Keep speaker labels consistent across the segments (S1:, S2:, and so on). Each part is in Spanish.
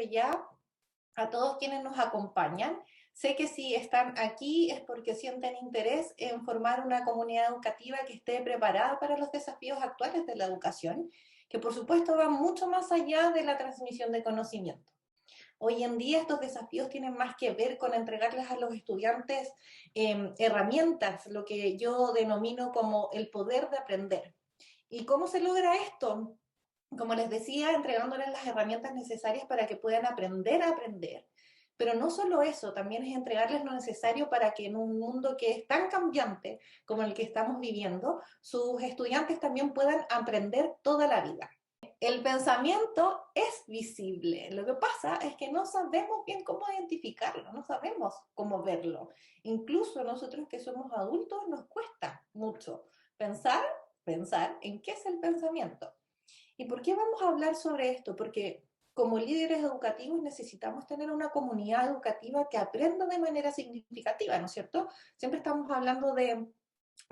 S1: ya a todos quienes nos acompañan. Sé que si están aquí es porque sienten interés en formar una comunidad educativa que esté preparada para los desafíos actuales de la educación, que por supuesto van mucho más allá de la transmisión de conocimiento. Hoy en día estos desafíos tienen más que ver con entregarles a los estudiantes herramientas, lo que yo denomino como el poder de aprender. ¿Y cómo se logra esto? Como les decía, entregándoles las herramientas necesarias para que puedan aprender a aprender. Pero no solo eso, también es entregarles lo necesario para que en un mundo que es tan cambiante como el que estamos viviendo, sus estudiantes también puedan aprender toda la vida. El pensamiento es visible, lo que pasa es que no sabemos bien cómo identificarlo, no sabemos cómo verlo. Incluso nosotros que somos adultos nos cuesta mucho pensar en qué es el pensamiento. ¿Y por qué vamos a hablar sobre esto? Porque como líderes educativos necesitamos tener una comunidad educativa que aprenda de manera significativa, ¿no es cierto? Siempre estamos hablando de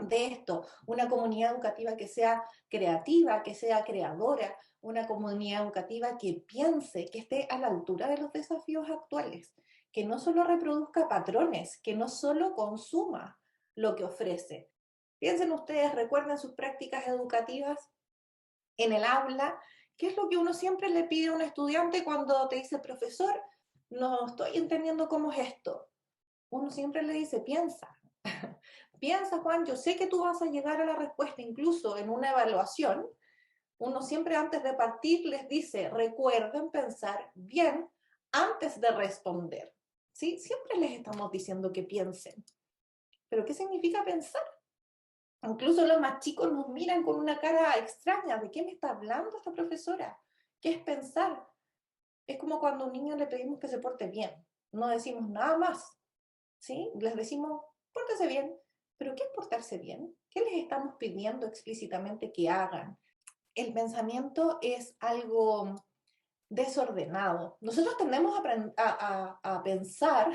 S1: esto, una comunidad educativa que sea creativa, que sea creadora, una comunidad educativa que piense, que esté a la altura de los desafíos actuales, que no solo reproduzca patrones, que no solo consuma lo que ofrece. Piensen ustedes, recuerden sus prácticas educativas en el aula, ¿qué es lo que uno siempre le pide a un estudiante cuando te dice, profesor, no estoy entendiendo cómo es esto? Uno siempre le dice, piensa. Piensa, Juan, yo sé que tú vas a llegar a la respuesta, incluso en una evaluación. Uno siempre antes de partir les dice, recuerden pensar bien antes de responder. ¿Sí? Siempre les estamos diciendo que piensen. ¿Pero qué significa pensar? Incluso los más chicos nos miran con una cara extraña. ¿De qué me está hablando esta profesora? ¿Qué es pensar? Es como cuando a un niño le pedimos que se porte bien. No decimos nada más. ¿Sí? Les decimos, pórtese bien. ¿Pero qué es portarse bien? ¿Qué les estamos pidiendo explícitamente que hagan? El pensamiento es algo desordenado. Nosotros tendemos a pensar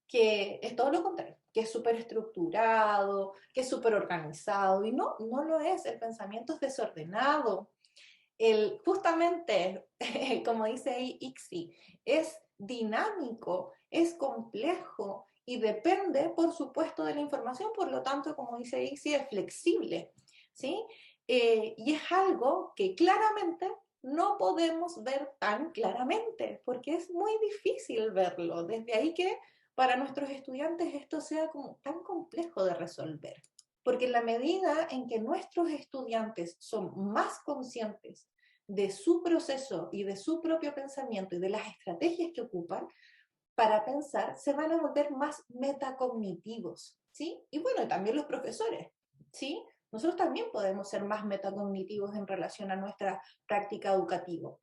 S1: que es todo lo contrario, que es súper estructurado, que es súper organizado, y no, no lo es. El pensamiento es desordenado. Justamente, como dice ahí Ixi, es dinámico, es complejo y depende, por supuesto, de la información, por lo tanto, como dice Ixi, es flexible, ¿sí? Y es algo que claramente no podemos ver tan claramente, porque es muy difícil verlo. Desde ahí que para nuestros estudiantes esto sea como tan complejo de resolver. Porque en la medida en que nuestros estudiantes son más conscientes de su proceso y de su propio pensamiento y de las estrategias que ocupan para pensar, se van a volver más metacognitivos, ¿sí? Y bueno, también los profesores, ¿sí? Nosotros también podemos ser más metacognitivos en relación a nuestra práctica educativa.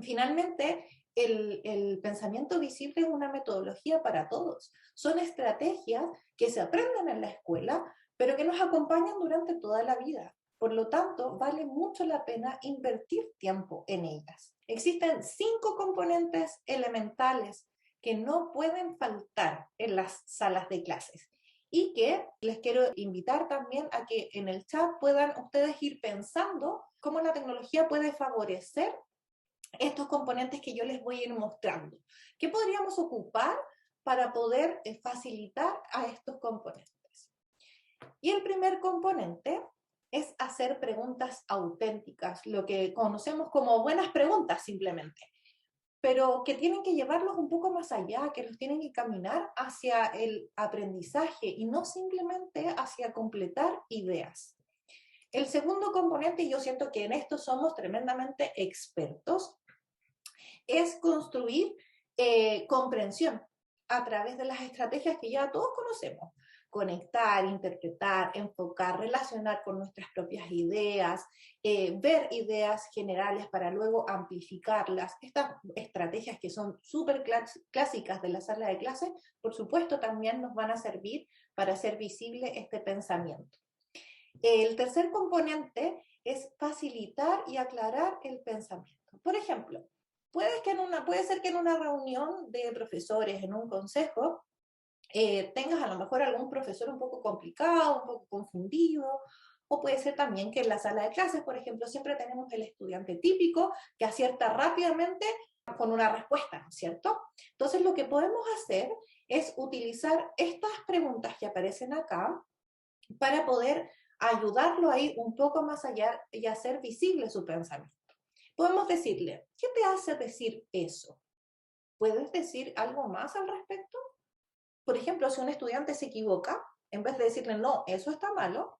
S1: Finalmente, el pensamiento visible es una metodología para todos. Son estrategias que se aprenden en la escuela, pero que nos acompañan durante toda la vida. Por lo tanto, vale mucho la pena invertir tiempo en ellas. Existen 5 componentes elementales que no pueden faltar en las salas de clases y que les quiero invitar también a que en el chat puedan ustedes ir pensando cómo la tecnología puede favorecer estos componentes que yo les voy a ir mostrando. ¿Qué podríamos ocupar para poder facilitar a estos componentes? Y el primer componente es hacer preguntas auténticas, lo que conocemos como buenas preguntas simplemente, pero que tienen que llevarlos un poco más allá, que los tienen que caminar hacia el aprendizaje y no simplemente hacia completar ideas. El segundo componente, y yo siento que en esto somos tremendamente expertos, es construir comprensión a través de las estrategias que ya todos conocemos. Conectar, interpretar, enfocar, relacionar con nuestras propias ideas, ver ideas generales para luego amplificarlas. Estas estrategias que son súper clásicas de la sala de clases, por supuesto, también nos van a servir para hacer visible este pensamiento. El tercer componente es facilitar y aclarar el pensamiento. Por ejemplo, puede ser que en una reunión de profesores, en un consejo, tengas a lo mejor algún profesor un poco complicado, un poco confundido, o puede ser también que en la sala de clases, por ejemplo, siempre tenemos el estudiante típico que acierta rápidamente con una respuesta, ¿no es cierto? Entonces lo que podemos hacer es utilizar estas preguntas que aparecen acá para poder ayudarlo a ir un poco más allá y hacer visible su pensamiento. Podemos decirle, ¿qué te hace decir eso? ¿Puedes decir algo más al respecto? Por ejemplo, si un estudiante se equivoca, en vez de decirle, no, eso está malo,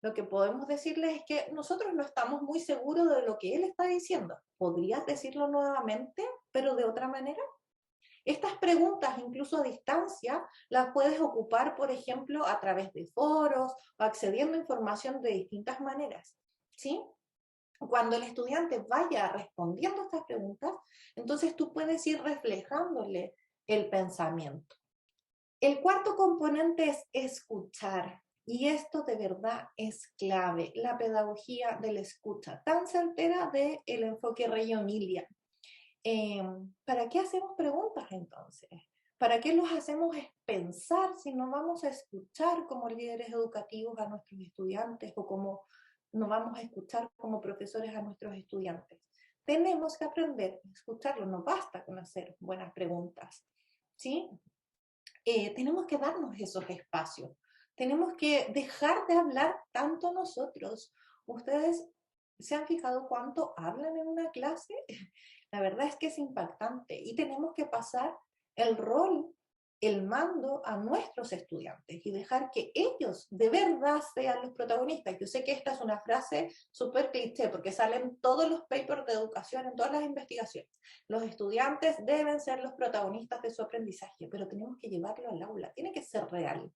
S1: lo que podemos decirle es que nosotros no estamos muy seguros de lo que él está diciendo. ¿Podrías decirlo nuevamente, pero de otra manera? Estas preguntas, incluso a distancia, las puedes ocupar, por ejemplo, a través de foros o accediendo a información de distintas maneras, ¿sí? Cuando el estudiante vaya respondiendo estas preguntas, entonces tú puedes ir reflejándole el pensamiento. El cuarto componente es escuchar. Y esto de verdad es clave, la pedagogía de la escucha, tan certera del enfoque Reggio Emilia. ¿Para qué hacemos preguntas entonces? ¿Para qué los hacemos pensar si no vamos a escuchar como líderes educativos a nuestros estudiantes o como no vamos a escuchar como profesores a nuestros estudiantes? Tenemos que aprender a escucharlo, no basta con hacer buenas preguntas, ¿sí? Tenemos que darnos esos espacios, tenemos que dejar de hablar tanto nosotros. ¿Ustedes se han fijado cuánto hablan en una clase? La verdad es que es impactante y tenemos que pasar el rol, el mando a nuestros estudiantes y dejar que ellos de verdad sean los protagonistas. Yo sé que esta es una frase súper cliché porque salen todos los papers de educación, en todas las investigaciones. Los estudiantes deben ser los protagonistas de su aprendizaje, pero tenemos que llevarlo al aula, tiene que ser real,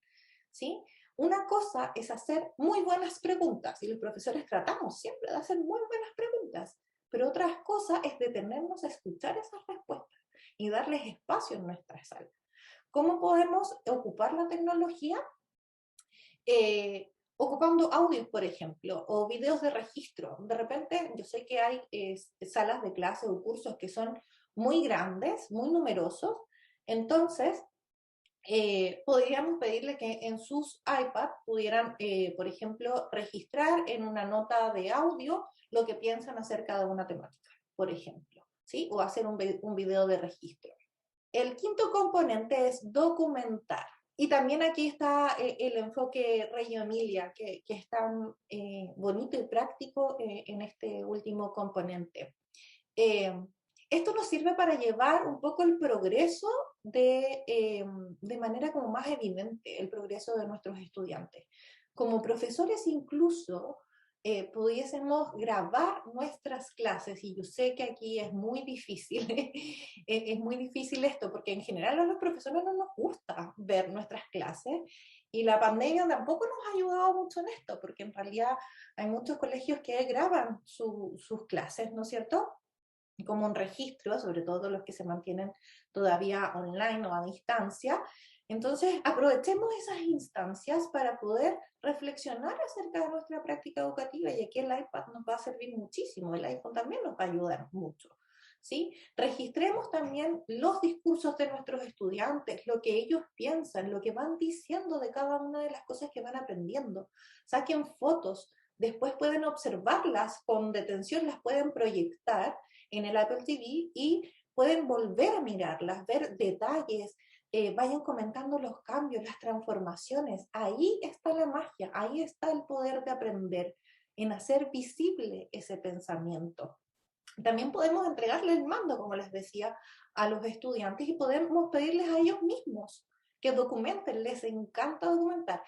S1: ¿sí? Una cosa es hacer muy buenas preguntas y los profesores tratamos siempre de hacer muy buenas preguntas, pero otra cosa es detenernos a escuchar esas respuestas y darles espacio en nuestra sala. ¿Cómo podemos ocupar la tecnología? Ocupando audios, por ejemplo, o videos de registro. De repente, yo sé que hay salas de clase o cursos que son muy grandes, muy numerosos, entonces podríamos pedirle que en sus iPads pudieran, por ejemplo, registrar en una nota de audio lo que piensan acerca de una temática, por ejemplo, ¿sí? O hacer un video de registro. El quinto componente es documentar. Y también aquí está el enfoque Reggio Emilia, que es tan bonito y práctico en este último componente. Esto nos sirve para llevar un poco el progreso de manera como más evidente, el progreso de nuestros estudiantes. Como profesores incluso pudiésemos grabar nuestras clases, y yo sé que aquí es muy difícil, es muy difícil esto, porque en general a los profesores no nos gusta ver nuestras clases, y la pandemia tampoco nos ha ayudado mucho en esto, porque en realidad hay muchos colegios que graban sus clases, ¿no es cierto? Como un registro, sobre todo los que se mantienen todavía online o a distancia. Entonces, aprovechemos esas instancias para poder reflexionar acerca de nuestra práctica educativa, y aquí el iPad nos va a servir muchísimo, el iPhone también nos va a ayudar mucho, ¿sí? Registremos también los discursos de nuestros estudiantes, lo que ellos piensan, lo que van diciendo de cada una de las cosas que van aprendiendo. Saquen fotos, después pueden observarlas con detención, las pueden proyectar en el Apple TV y pueden volver a mirarlas, ver detalles, vayan comentando los cambios, las transformaciones. Ahí está la magia, ahí está el poder de aprender, en hacer visible ese pensamiento. También podemos entregarle el mando, como les decía, a los estudiantes, y podemos pedirles a ellos mismos que documenten, les encanta documentar.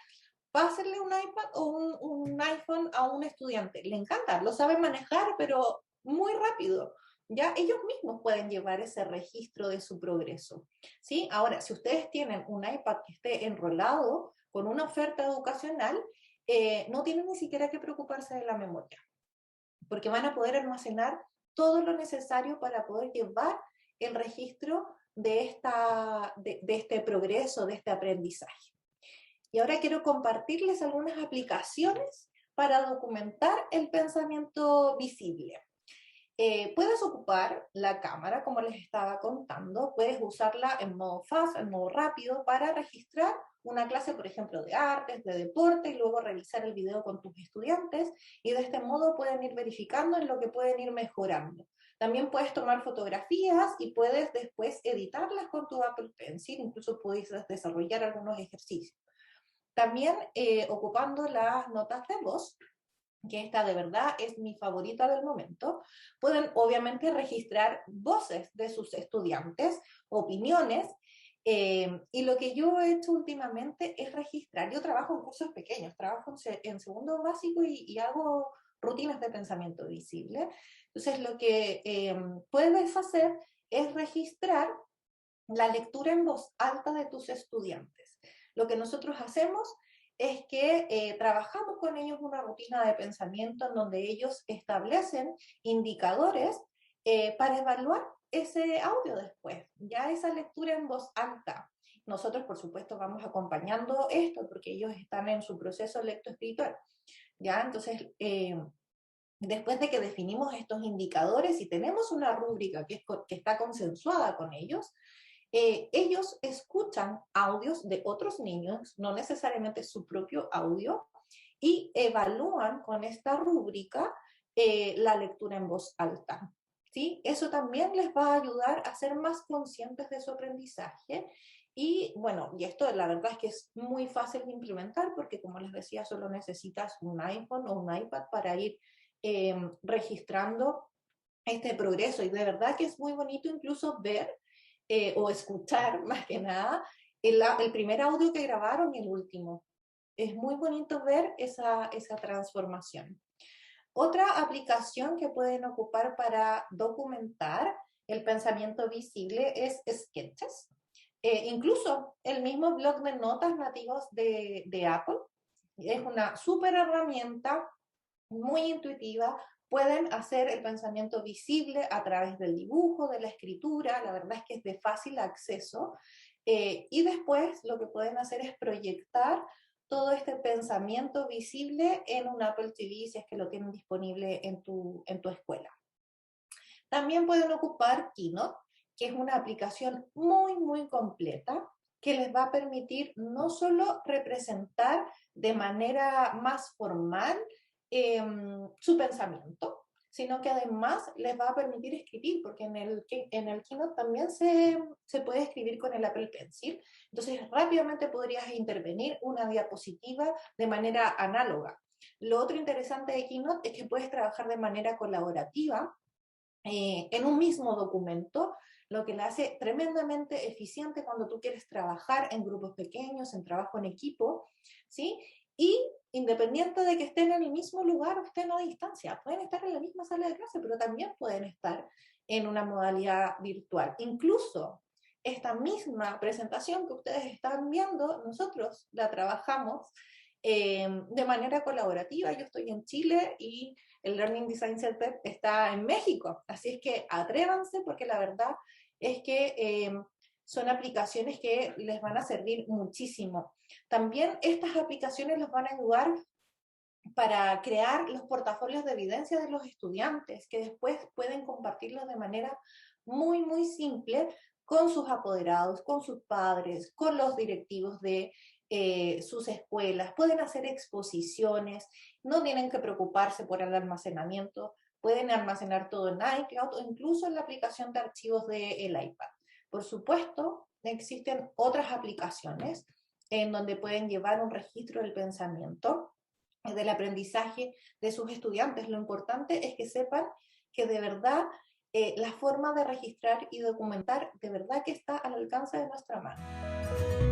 S1: Pásenle un iPad o un iPhone a un estudiante, le encanta, lo sabe manejar, pero muy rápido. Ya ellos mismos pueden llevar ese registro de su progreso, ¿sí? Ahora, si ustedes tienen un iPad que esté enrolado con una oferta educacional, no tienen ni siquiera que preocuparse de la memoria, porque van a poder almacenar todo lo necesario para poder llevar el registro de este progreso, de este aprendizaje. Y ahora quiero compartirles algunas aplicaciones para documentar el pensamiento visible. Puedes ocupar la cámara, como les estaba contando, puedes usarla en modo fast, en modo rápido, para registrar una clase, por ejemplo, de artes, de deporte, y luego revisar el video con tus estudiantes, y de este modo pueden ir verificando en lo que pueden ir mejorando. También puedes tomar fotografías y puedes después editarlas con tu Apple Pencil, incluso puedes desarrollar algunos ejercicios. También ocupando las notas de voz, que esta de verdad es mi favorita del momento, pueden obviamente registrar voces de sus estudiantes, opiniones, y lo que yo he hecho últimamente es registrar. Yo trabajo en cursos pequeños, trabajo en segundo básico y hago rutinas de pensamiento visible. Entonces lo que puedes hacer es registrar la lectura en voz alta de tus estudiantes. Lo que nosotros hacemos es que trabajamos con ellos una rutina de pensamiento en donde ellos establecen indicadores para evaluar ese audio después, ya esa lectura en voz alta. Nosotros, por supuesto, vamos acompañando esto porque ellos están en su proceso lectoespiritual, ¿ya? Entonces, después de que definimos estos indicadores y tenemos una rúbrica que está consensuada con ellos, ellos escuchan audios de otros niños, no necesariamente su propio audio, y evalúan con esta rúbrica la lectura en voz alta. ¿Sí? Eso también les va a ayudar a ser más conscientes de su aprendizaje. Y bueno, y esto la verdad es que es muy fácil de implementar porque como les decía, solo necesitas un iPhone o un iPad para ir registrando este progreso. Y de verdad que es muy bonito incluso ver o escuchar más que nada el primer audio que grabaron y el último. Es muy bonito ver esa transformación. Otra aplicación que pueden ocupar para documentar el pensamiento visible es Sketches. Incluso el mismo blog de notas nativos de Apple es una súper herramienta, muy intuitiva. Pueden hacer el pensamiento visible a través del dibujo, de la escritura, la verdad es que es de fácil acceso. Y después lo que pueden hacer es proyectar todo este pensamiento visible en un Apple TV si es que lo tienen disponible en tu escuela. También pueden ocupar Keynote, que es una aplicación muy, muy completa que les va a permitir no solo representar de manera más formal su pensamiento, sino que además les va a permitir escribir, porque en el Keynote también se puede escribir con el Apple Pencil. Entonces rápidamente podrías intervenir una diapositiva de manera análoga. Lo otro interesante de Keynote es que puedes trabajar de manera colaborativa en un mismo documento, lo que la hace tremendamente eficiente cuando tú quieres trabajar en grupos pequeños, en trabajo en equipo, ¿sí? Y independiente de que estén en el mismo lugar o estén a distancia, pueden estar en la misma sala de clase, pero también pueden estar en una modalidad virtual. Incluso esta misma presentación que ustedes están viendo, nosotros la trabajamos de manera colaborativa. Yo estoy en Chile y el Learning Design Center está en México, así es que atrévanse porque la verdad es que son aplicaciones que les van a servir muchísimo. También estas aplicaciones los van a ayudar para crear los portafolios de evidencia de los estudiantes, que después pueden compartirlos de manera muy, muy simple con sus apoderados, con sus padres, con los directivos de sus escuelas. Pueden hacer exposiciones, no tienen que preocuparse por el almacenamiento, pueden almacenar todo en iCloud o incluso en la aplicación de archivos del iPad. Por supuesto, existen otras aplicaciones en donde pueden llevar un registro del pensamiento, del aprendizaje de sus estudiantes. Lo importante es que sepan que de verdad la forma de registrar y documentar de verdad que está al alcance de nuestra mano.